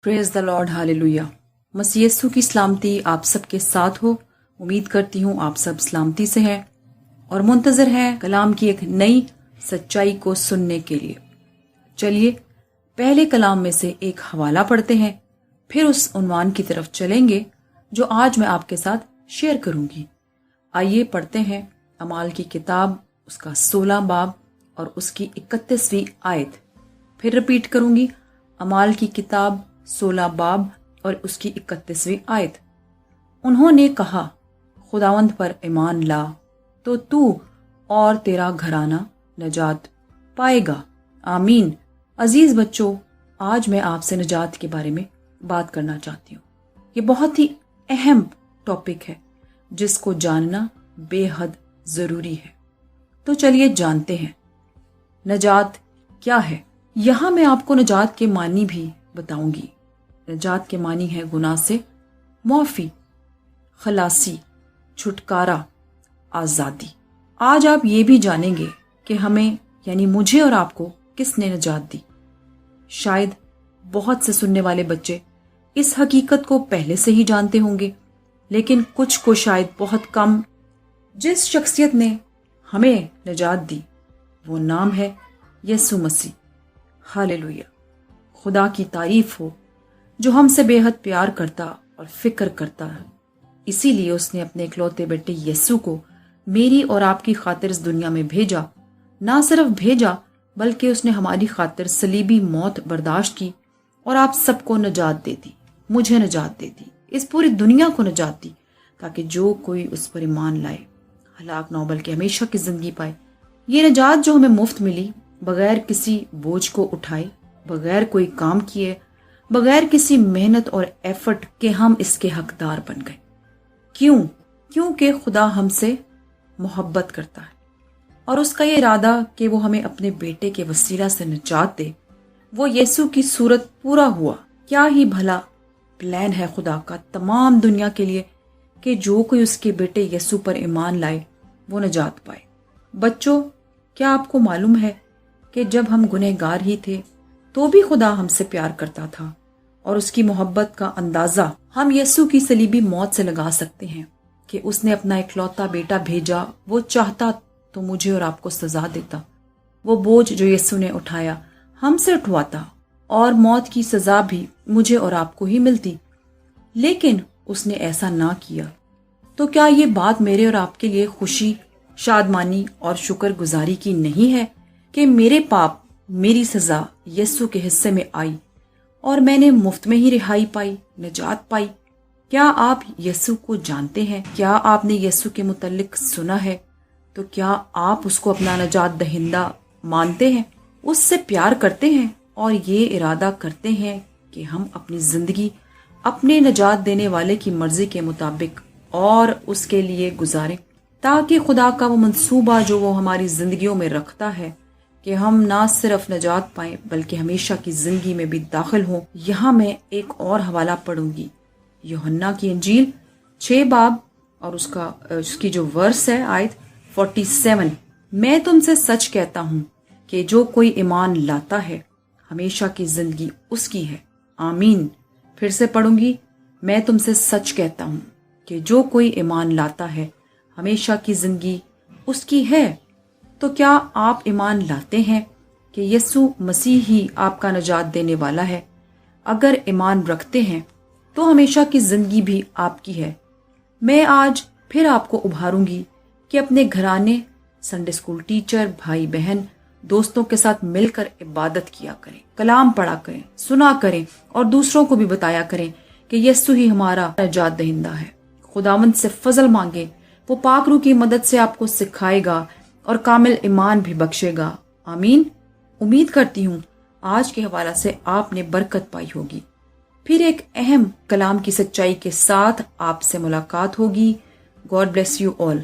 Praise the lord, hallelujah. मसीह यीशु की सलामती आप सबके साथ हो। उम्मीद करती हूँ आप सब सलामती से हैं और मुंतजर हैं कलाम की एक नई सच्चाई को सुनने के लिए। चलिए पहले कलाम में से एक हवाला पढ़ते हैं, फिर उस उन्वान की तरफ चलेंगे जो आज मैं आपके साथ शेयर करूंगी। आइए पढ़ते हैं अमाल की किताब, उसका 16 बाब और उसकी 31वीं आयत। फिर रिपीट करूंगी, अमाल की किताब 16 बाब और उसकी 31वीं आयत। उन्होंने कहा, खुदावंद पर ईमान ला तो तू और तेरा घराना नजात पाएगा। आमीन। अजीज बच्चों, आज मैं आपसे नजात के बारे में बात करना चाहती हूँ। ये बहुत ही अहम टॉपिक है जिसको जानना बेहद जरूरी है। तो चलिए जानते हैं नजात क्या है। यहाँ मैं आपको नजात के मानी भी बताऊंगी। नजात के मानी है गुनाह से मुआफी, खलासी, छुटकारा, आजादी। आज आप ये भी जानेंगे कि हमें यानी मुझे और आपको किसने नजात दी। शायद बहुत से सुनने वाले बच्चे इस हकीकत को पहले से ही जानते होंगे, लेकिन कुछ को शायद बहुत कम। जिस शख्सियत ने हमें नजात दी वो नाम है यीशु मसीह। हालेलुया। खुदा की तारीफ हो जो हमसे बेहद प्यार करता और फिक्र करता है। इसीलिए उसने अपने इकलौते बेटे यीशु को मेरी और आपकी खातिर इस दुनिया में भेजा। ना सिर्फ भेजा बल्कि उसने हमारी खातिर सलीबी मौत बर्दाश्त की और आप सबको नजात दे दी, मुझे नजात दे दी, इस पूरी दुनिया को नजात दी, ताकि जो कोई उस पर ईमान लाए हलाक ना हो बल्कि हमेशा की जिंदगी पाए। ये नजात जो हमें मुफ्त मिली, बगैर किसी बोझ को उठाए, बगैर कोई काम किए, बगैर किसी मेहनत और एफर्ट के हम इसके हकदार बन गए। क्यों? क्योंकि खुदा हमसे मोहब्बत करता है और उसका ये इरादा कि वो हमें अपने बेटे के वसीला से निजात दे, वो यीशु की सूरत पूरा हुआ। क्या ही भला प्लान है खुदा का तमाम दुनिया के लिए कि जो कोई उसके बेटे यीशु पर ईमान लाए वो निजात पाए। बच्चों, क्या आपको मालूम है कि जब हम गुनहगार ही थे तो भी खुदा हमसे प्यार करता था और उसकी मोहब्बत का अंदाजा हम यीशु की सलीबी मौत से लगा सकते हैं कि उसने अपना इकलौता बेटा भेजा। वो चाहता तो मुझे और आपको सजा देता। वो बोझ जो यीशु ने उठाया हमसे उठवाता और मौत की सजा भी मुझे और आपको ही मिलती, लेकिन उसने ऐसा ना किया। तो क्या ये बात मेरे और आपके लिए खुशी, शादमानी और शुक्रगुजारी की नहीं है कि मेरे पाप, मेरी सजा यीशु के हिस्से में आई और मैंने मुफ्त में ही रिहाई पाई, निजात पाई। क्या आप यीशु को जानते हैं? क्या आपने यीशु के मुतल्लिक सुना है? तो क्या आप उसको अपना नजात दहिंदा मानते हैं, उससे प्यार करते हैं और ये इरादा करते हैं कि हम अपनी जिंदगी अपने नजात देने वाले की मर्जी के मुताबिक और उसके लिए गुजारें, ताकि खुदा का वो मंसूबा जो वो हमारी जिंदगियों में रखता है कि हम ना सिर्फ नजात पाएं बल्कि हमेशा की जिंदगी में भी दाखिल हों। यहाँ मैं एक और हवाला पढ़ूंगी, यूहन्ना की इंजील 6 बाब और उसकी जो वर्स है आयत 47। मैं तुमसे सच कहता हूँ कि जो कोई ईमान लाता है हमेशा की जिंदगी उसकी है। आमीन। फिर से पढ़ूंगी, मैं तुमसे सच कहता हूँ कि जो कोई ईमान लाता है हमेशा की जिंदगी उसकी है। तो क्या आप ईमान लाते हैं कि यीशु मसीह ही आपका नजात देने वाला है? अगर ईमान रखते हैं तो हमेशा की जिंदगी भी आपकी है। मैं आज फिर आपको उभारूंगी कि अपने घराने, संडे स्कूल टीचर, भाई बहन, दोस्तों के साथ मिलकर इबादत किया करें, कलाम पढ़ा करें, सुना करें और दूसरों को भी बताया करें कि यीशु ही हमारा नजात दहिंदा है। खुदावंद से फजल मांगे, वो पाक रूह की मदद से आपको सिखाएगा और कामिल ईमान भी बख्शेगा। आमीन। उम्मीद करती हूँ आज के हवाला से आपने बरकत पाई होगी। फिर एक अहम कलाम की सच्चाई के साथ आपसे मुलाकात होगी। God bless you all.